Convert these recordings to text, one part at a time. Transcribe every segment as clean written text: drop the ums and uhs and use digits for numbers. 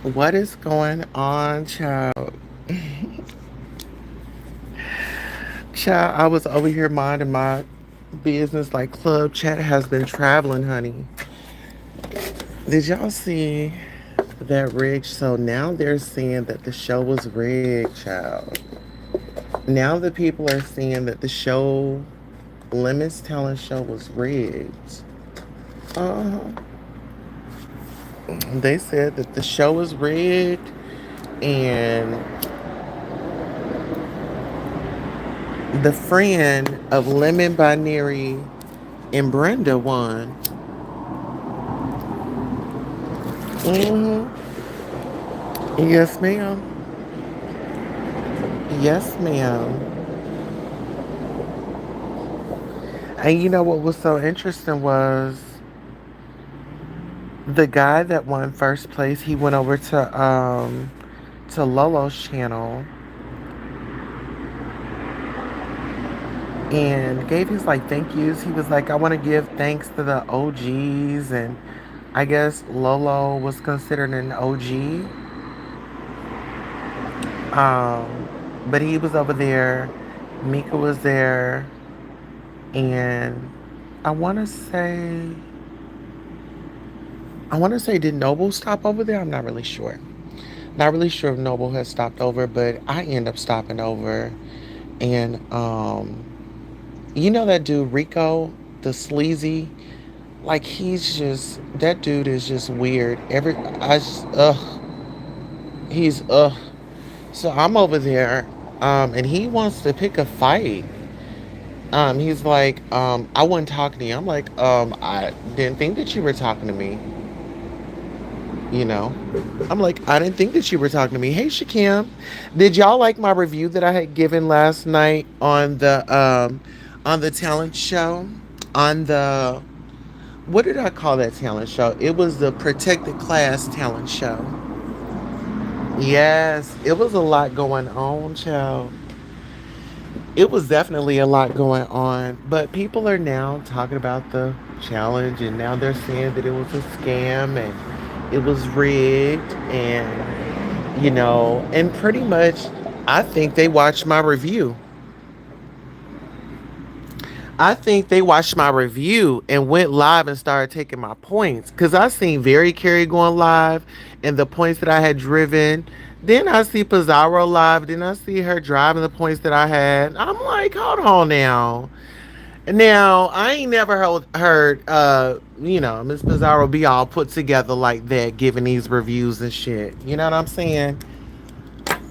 What is going on, child? Child, I was over here minding my business like Club Chat has been traveling, honey. Did y'all see that rigged? So now they're saying that the show was rigged, child. Now the people are saying that the show, Lemon's talent show, was rigged. Uh, they said that the show was rigged and the friend of Lemon Binary and Brenda won. hmm Yes, ma'am. Yes, ma'am. And you know what was so interesting was the guy that won first place. He went over to Lolo's channel and gave his like thank yous. He was like, I want to give thanks to the OGs, and I guess Lolo was considered an OG. But he was over there. Mika was there, and I want to say did Noble stop over there? I'm not really sure. Not really sure if Noble has stopped over, but I end up stopping over. And you know that dude Rico, the sleazy, like he's just that dude is just weird. He's So I'm over there, and he wants to pick a fight. He's like, I wasn't talking to you. I'm like, I didn't think that you were talking to me. You know, I'm like, I didn't think that you were talking to me. Hey, Shakim, did y'all like my review that I had given last night on the talent show? On the What did I call that talent show? It was the protected class talent show. Yes, it was a lot going on, child. It was definitely a lot going on, but people are now talking about the challenge, and now they're saying that it was a scam and it was rigged, and and pretty much, I think they watched my review. I think they watched my review and went live and started taking my points because I seen Very Carey going live and the points that I had driven. Then I see Pizarro live. Then I see her driving the points that I had. I'm like, hold on now. Now I ain't never heard Miss Pizarro be all put together like that, giving these reviews and shit. You know what I'm saying?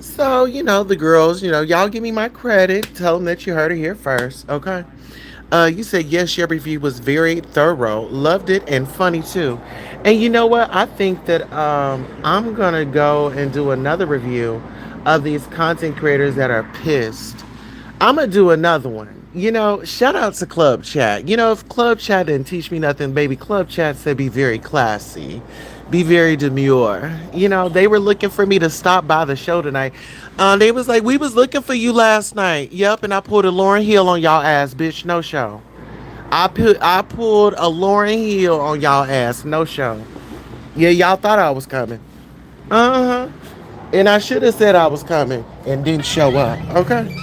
So the girls, y'all give me my credit. Tell them that you heard it here first, okay? You said yes, your review was very thorough. Loved it and funny too. And you know what? I think that I'm gonna go and do another review of these content creators that are pissed. I'm gonna do another one. Shout out to Club Chat. If Club Chat didn't teach me nothing, baby, Club Chat said be very classy, be very demure. They were looking for me to stop by the show tonight. They was like, we was looking for you last night. Yep, and I pulled a Lauren Hill on y'all ass, bitch. No show. I pulled a Lauren Hill on y'all ass. No show. Yeah, y'all thought I was coming. Uh huh. And I should have said I was coming and didn't show up. Okay.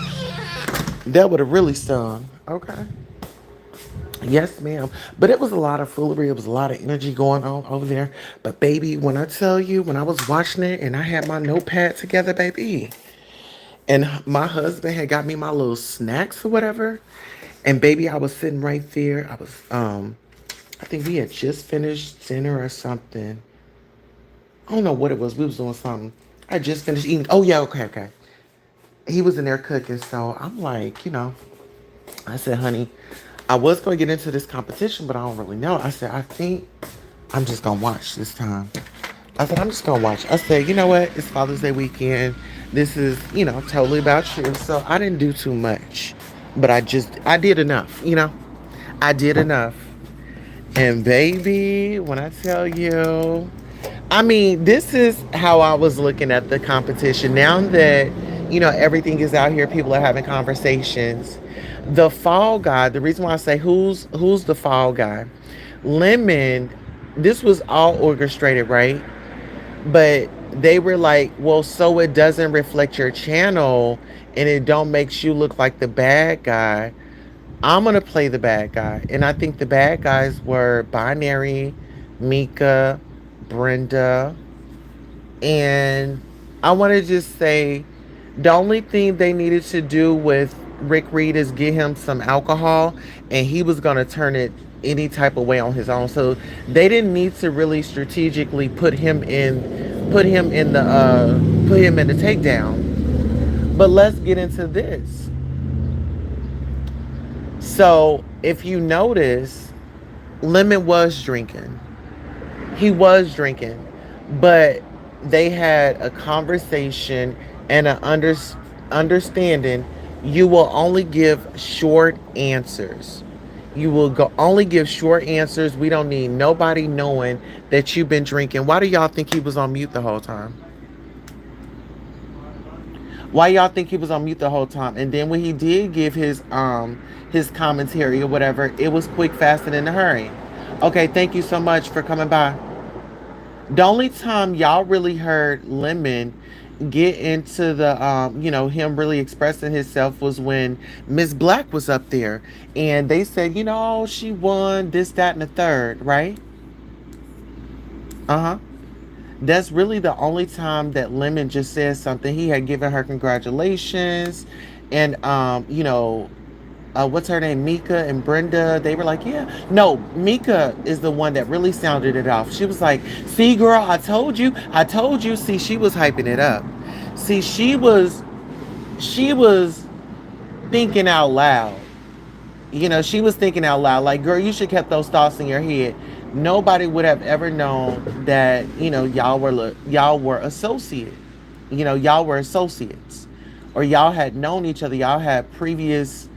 That would have really stung. Okay. Yes, ma'am. But it was a lot of foolery. It was a lot of energy going on over there. But baby, when I tell you, when I was watching it and I had my notepad together, baby, and my husband had got me my little snacks or whatever, and baby, I was sitting right there. I think we had just finished dinner or something. I don't know what it was. We was doing something. I just finished eating. Oh yeah, okay, okay. He was in there cooking, so I'm like, I said, honey, I was going to get into this competition, but I don't really know. I said, I think I'm just going to watch this time. I said, I'm just going to watch. I said, you know what? It's Father's Day weekend. This is, totally about you. So I didn't do too much, but I did enough. I did enough. And baby, when I tell you, I mean, this is how I was looking at the competition. Now that, everything is out here, people are having conversations. The fall guy, the reason why I say who's the fall guy? Lemon, this was all orchestrated, right? But they were like, well, so it doesn't reflect your channel and it don't makes you look like the bad guy. I'm gonna play the bad guy. And I think the bad guys were Binary, Mika, Brenda, and I wanna just say the only thing they needed to do with Rick Reed is get him some alcohol, and he was gonna turn it any type of way on his own. So they didn't need to really strategically put him in the takedown. But let's get into this. So if you notice, Lemon was drinking. He was drinking, but they had a conversation and an understanding. You will only give short answers. You will only give short answers. We don't need nobody knowing that you've been drinking. Why do y'all think he was on mute the whole time? Why y'all think he was on mute the whole time? And then when he did give his commentary or whatever, it was quick, fast, and in a hurry. Okay, thank you so much for coming by. The only time y'all really heard Lemon get into the him really expressing himself was when Miss Black was up there and they said, she won this, that, and the third, right? Uh-huh. That's really the only time that Lemon just said something. He had given her congratulations, and what's her name, Mika and Brenda, they were like, yeah. No, Mika is the one that really sounded it off. She was like, see, girl, I told you. See, she was hyping it up. See, she was thinking out loud. She was thinking out loud, like, girl, you should kept those thoughts in your head. Nobody would have ever known that, y'all were associate. Y'all were associates. Or y'all had known each other. Y'all had previous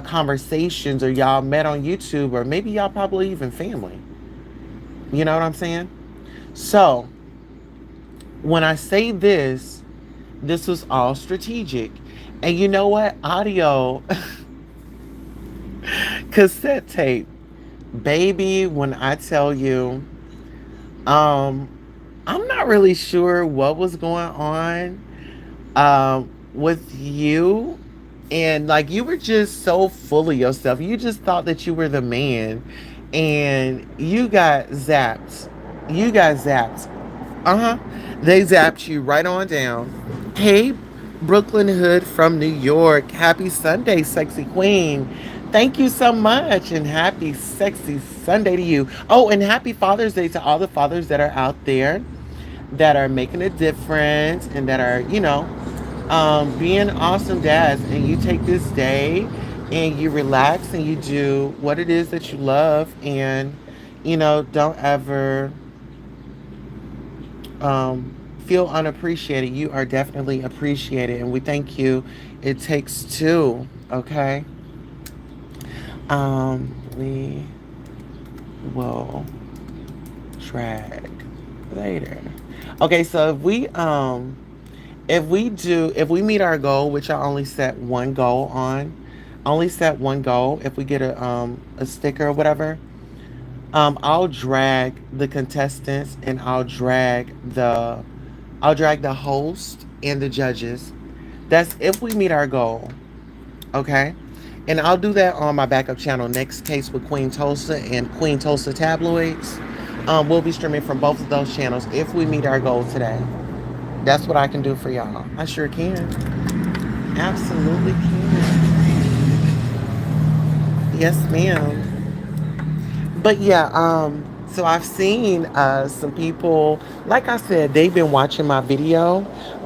conversations, or y'all met on YouTube, or maybe y'all probably even family. You know what I'm saying? So, when I say this was all strategic. And you know what? Audio, cassette tape. Baby, when I tell you, um, I'm not really sure what was going on with you. And like you were just so full of yourself. You just thought that you were the man. And you got zapped. You got zapped. Uh-huh. They zapped you right on down. Hey, Brooklyn Hood from New York. Happy Sunday, sexy queen. Thank you so much, and happy sexy Sunday to you. Oh, and happy Father's Day to all the fathers that are out there that are making a difference and that are, being awesome dads. And you take this day and you relax and you do what it is that you love, and don't ever feel unappreciated. You are definitely appreciated, and we thank you. It takes two, okay? We will drag later. Okay, so if we meet our goal, which I only set one goal on, only set one goal. If we get a sticker or whatever, I'll drag the contestants, and I'll drag the host and the judges. That's if we meet our goal. Okay? And I'll do that on my backup channel, Next Case with Queen Tulsa and Queen Tulsa Tabloids. We'll be streaming from both of those channels if we meet our goal today. That's what I can do for y'all. I sure can. Absolutely can. Yes, ma'am. But yeah, so I've seen some people, like I said, they've been watching my video,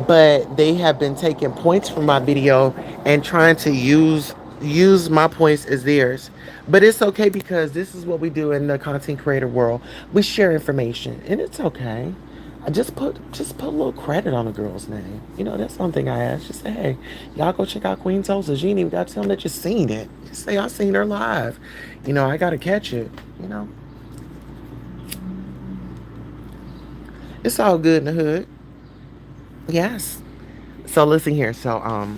but they have been taking points from my video and trying to use my points as theirs. But it's okay because this is what we do in the content creator world. We share information, and it's okay. I just put a little credit on a girl's name. That's something I ask. Just say, hey, y'all go check out Queen Tulsa. You ain't even got to tell them that you seen it. Just say I seen her live. I gotta catch it. You know, it's all good in the hood. Yes. So listen here. So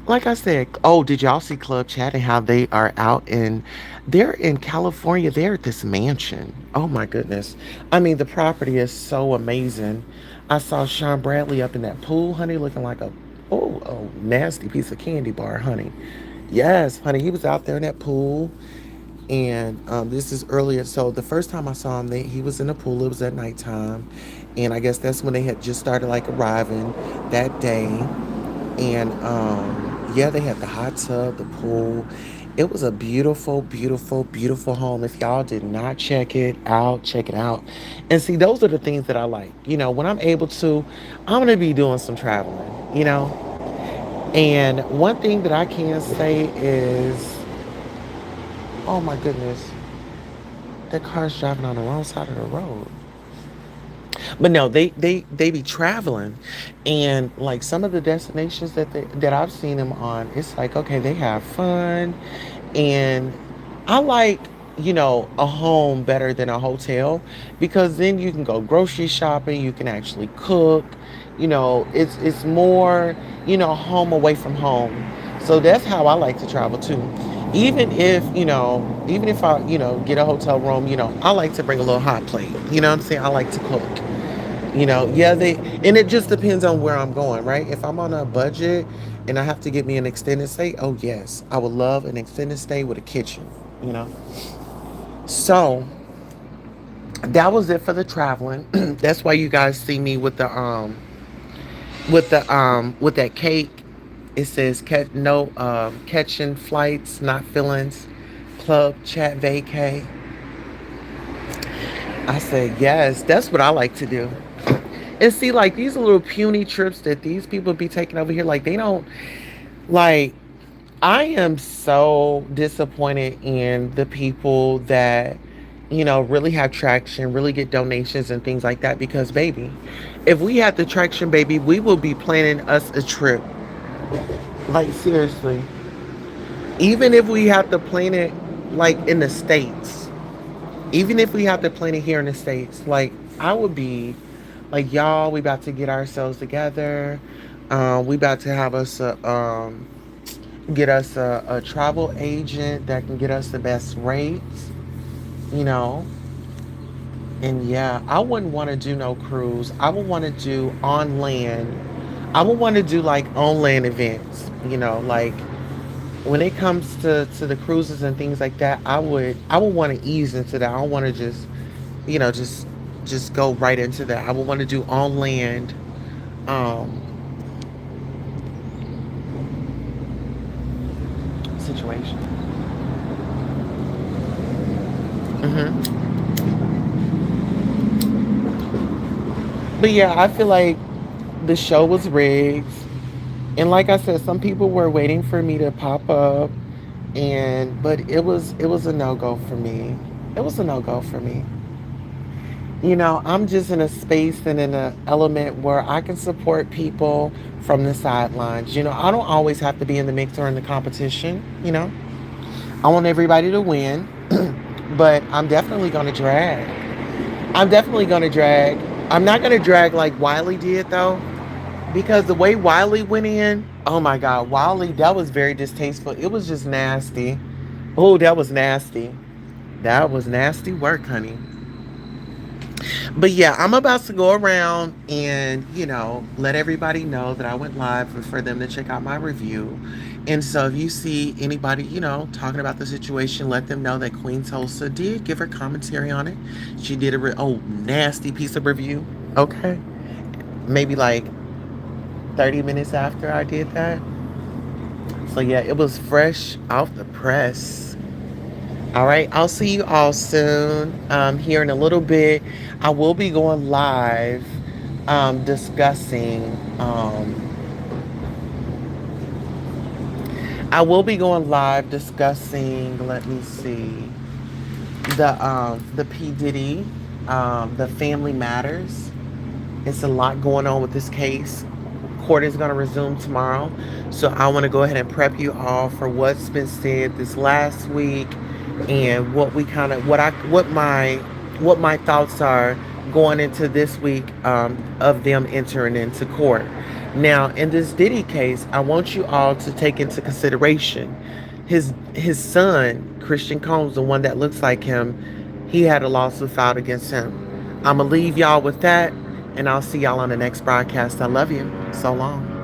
like I said, oh, did y'all see Club Chat and how they are out in They're in California. They're at this mansion. Oh my goodness. I mean, the property is so amazing. I saw Sean Bradley up in that pool, honey, looking like a nasty piece of candy bar, honey. Yes, honey, he was out there in that pool, and this is earlier. So the first time I saw him, he was in the pool. It was at nighttime, and I guess that's when they had just started like arriving that day. And yeah, they had the hot tub, the pool. It was a beautiful, beautiful, beautiful home. If y'all did not check it out, check it out. And see, those are the things that I like. You know, when I'm able to, I'm gonna be doing some traveling. You know, and one thing that I can say is, oh my goodness, that car's driving on the wrong side of the road. But no, they be traveling, and like some of the destinations that I've seen them on, it's like okay, they have fun, and I like a home better than a hotel because then you can go grocery shopping, you can actually cook, it's more home away from home. So that's how I like to travel too. Even if I get a hotel room, I like to bring a little hot plate. You know what I'm saying? I like to cook. Yeah, and it just depends on where I'm going, right? If I'm on a budget and I have to get me an extended stay, oh yes, I would love an extended stay with a kitchen, you know. So that was it for the traveling. That's why you guys see me with that cake. It says no catching flights, not feelings, club chat vacay. I said yes, that's what I like to do. And see, like these little puny trips that these people be taking over here, like they don't like. I am so disappointed in the people that really have traction, really get donations and things like that. Because baby, if we had the traction, baby, we will be planning us a trip. Like seriously, even if we have to plan it like in the states, even if we have to plan it here in the states, like I would be like y'all, we about to get ourselves together. We about to have us get us a travel agent that can get us the best rates, you know. And yeah, I wouldn't want to do no cruise. I would want to do on land. I would want to do like on land events, like when it comes to the cruises and things like that. I would want to ease into that. I don't want to just you know just just go right into that. I would want to do on land um situation. hmm But yeah, I feel like the show was rigged. And like I said, some people were waiting for me to pop up, and but it was a no-go for me. It was a no-go for me. I'm just in a space and in an element where I can support people from the sidelines. I don't always have to be in the mix or in the competition. I want everybody to win, but I'm definitely going to drag. I'm definitely going to drag. I'm not going to drag like Wiley did though, because the way Wiley went in, oh my God, Wiley, that was very distasteful. It was just nasty. Oh, that was nasty. That was nasty work, honey. But yeah, I'm about to go around and, let everybody know that I went live and for them to check out my review. And so if you see anybody, talking about the situation, let them know that Queen Tulsa did give her commentary on it. She did nasty piece of review. Okay. Maybe like 30 minutes after I did that. So yeah, it was fresh off the press. All right, I'll see you all soon. Here in a little bit, I will be going live discussing. I will be going live discussing. Let me see the P Diddy, the Family Matters. It's a lot going on with this case. Court is going to resume tomorrow. So I want to go ahead and prep you all for what's been said this last week and what we kind of what my thoughts are going into this week of them entering into court. Now, in this Diddy case, I want you all to take into consideration His son, Christian Combs, the one that looks like him, he had a lawsuit filed against him. I'm gonna leave y'all with that, and I'll see y'all on the next broadcast. I love you. So long.